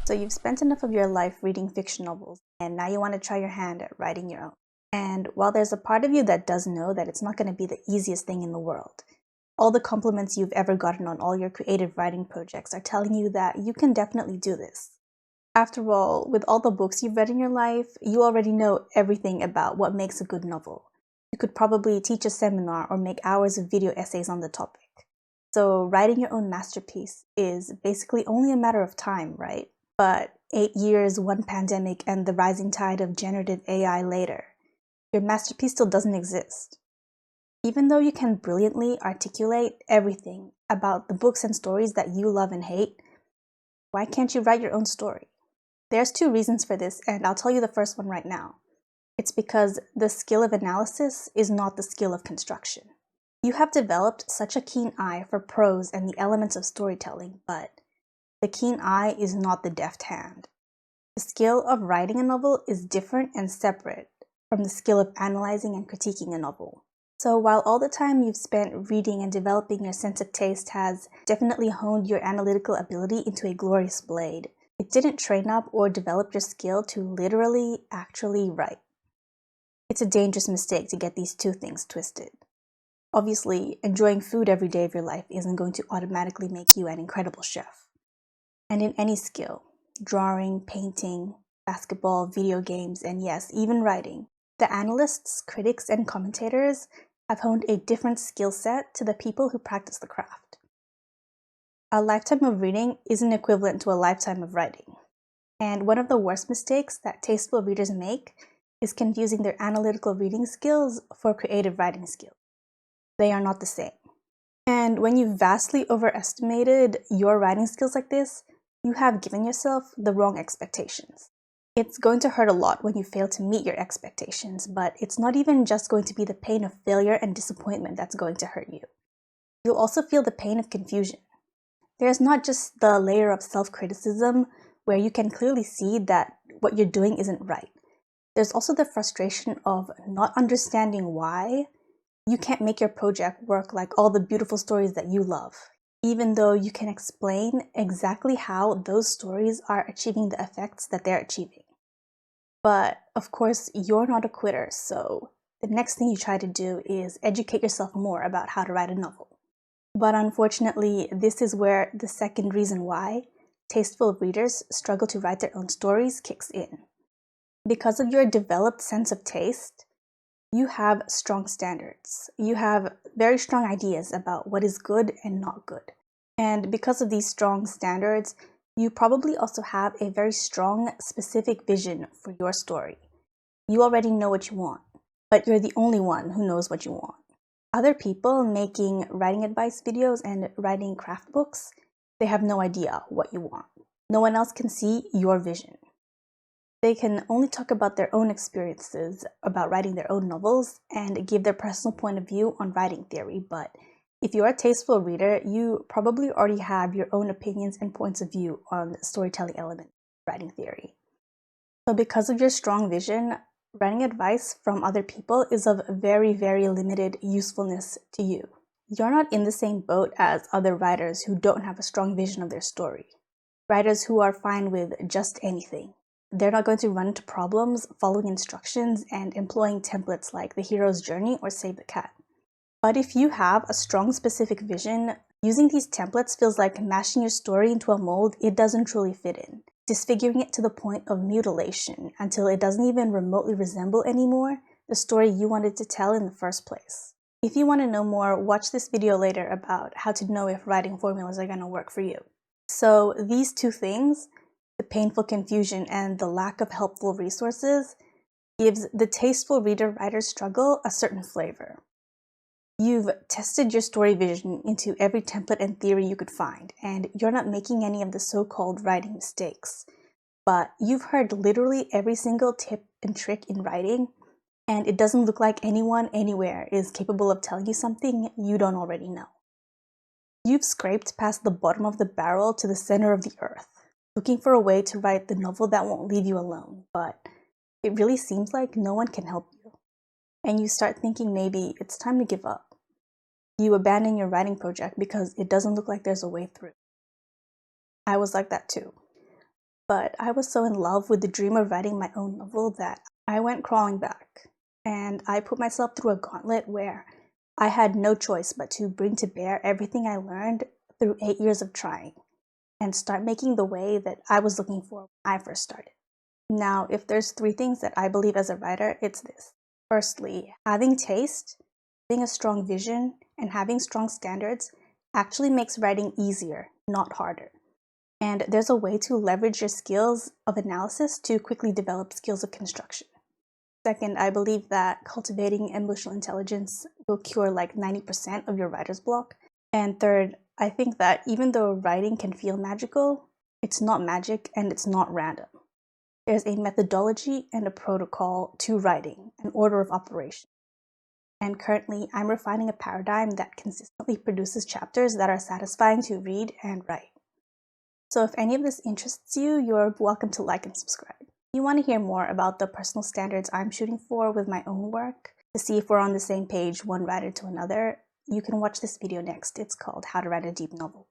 So you've spent enough of your life reading fiction novels, and now you want to try your hand at writing your own. And while there's a part of you that does know that it's not going to be the easiest thing in the world, all the compliments you've ever gotten on all your creative writing projects are telling you that you can definitely do this. After all, with all the books you've read in your life, you already know everything about what makes a good novel. You could probably teach a seminar or make hours of video essays on the topic. So writing your own masterpiece is basically only a matter of time, right? But 8 years, one pandemic, and the rising tide of generative AI later, your masterpiece still doesn't exist. Even though you can brilliantly articulate everything about the books and stories that you love and hate, why can't you write your own story? There's 2 reasons for this, and I'll tell you the first one right now. It's because the skill of analysis is not the skill of construction. You have developed such a keen eye for prose and the elements of storytelling, but the keen eye is not the deft hand. The skill of writing a novel is different and separate from the skill of analyzing and critiquing a novel. So while all the time you've spent reading and developing your sense of taste has definitely honed your analytical ability into a glorious blade, it didn't train up or develop your skill to literally, actually write. It's a dangerous mistake to get these 2 things twisted. Obviously, enjoying food every day of your life isn't going to automatically make you an incredible chef. And in any skill, drawing, painting, basketball, video games, and yes, even writing, the analysts, critics, and commentators have honed a different skill set to the people who practice the craft. A lifetime of reading isn't equivalent to a lifetime of writing. And one of the worst mistakes that tasteful readers make is confusing their analytical reading skills for creative writing skills. They are not the same. And when you've vastly overestimated your writing skills like this, you have given yourself the wrong expectations. It's going to hurt a lot when you fail to meet your expectations, but it's not even just going to be the pain of failure and disappointment that's going to hurt you. You'll also feel the pain of confusion. There's not just the layer of self-criticism where you can clearly see that what you're doing isn't right. There's also the frustration of not understanding why you can't make your project work like all the beautiful stories that you love, even though you can explain exactly how those stories are achieving the effects that they're achieving. But of course, you're not a quitter, so the next thing you try to do is educate yourself more about how to write a novel. But unfortunately, this is where the second reason why tasteful readers struggle to write their own stories kicks in. Because of your developed sense of taste, you have strong standards. You have very strong ideas about what is good and not good. And because of these strong standards, you probably also have a very strong, specific vision for your story. You already know what you want, but you're the only one who knows what you want. Other people making writing advice videos and writing craft books, they have no idea what you want. No one else can see your vision. They can only talk about their own experiences about writing their own novels and give their personal point of view on writing theory, but if you're a tasteful reader, you probably already have your own opinions and points of view on the storytelling element of writing theory. So because of your strong vision, writing advice from other people is of very, very limited usefulness to you. You're not in the same boat as other writers who don't have a strong vision of their story. Writers who are fine with just anything. They're not going to run into problems following instructions and employing templates like the hero's journey or save the cat. But if you have a strong specific vision, using these templates feels like mashing your story into a mold it doesn't truly fit in, disfiguring it to the point of mutilation until it doesn't even remotely resemble anymore the story you wanted to tell in the first place. If you want to know more, watch this video later about how to know if writing formulas are going to work for you. So these 2 things, the painful confusion and the lack of helpful resources, gives the tasteful reader-writer struggle a certain flavor. You've tested your story vision into every template and theory you could find, and you're not making any of the so-called writing mistakes. But you've heard literally every single tip and trick in writing, and it doesn't look like anyone anywhere is capable of telling you something you don't already know. You've scraped past the bottom of the barrel to the center of the earth, looking for a way to write the novel that won't leave you alone, but it really seems like no one can help you. And you start thinking maybe it's time to give up. You abandon your writing project because it doesn't look like there's a way through. I was like that too. But I was so in love with the dream of writing my own novel that I went crawling back. And I put myself through a gauntlet where I had no choice but to bring to bear everything I learned through 8 years of trying and start making the way that I was looking for when I first started. Now, if there's three things that I believe as a writer, it's this. Firstly, having taste, having a strong vision, and having strong standards actually makes writing easier, not harder. And there's a way to leverage your skills of analysis to quickly develop skills of construction. Second, I believe that cultivating emotional intelligence will cure like 90% of your writer's block. And third, I think that even though writing can feel magical, it's not magic and it's not random. There's a methodology and a protocol to writing, an order of operation. And currently, I'm refining a paradigm that consistently produces chapters that are satisfying to read and write. So if any of this interests you, you're welcome to like and subscribe. If you want to hear more about the personal standards I'm shooting for with my own work, to see if we're on the same page one writer to another, you can watch this video next. It's called How to Write a Deep Novel.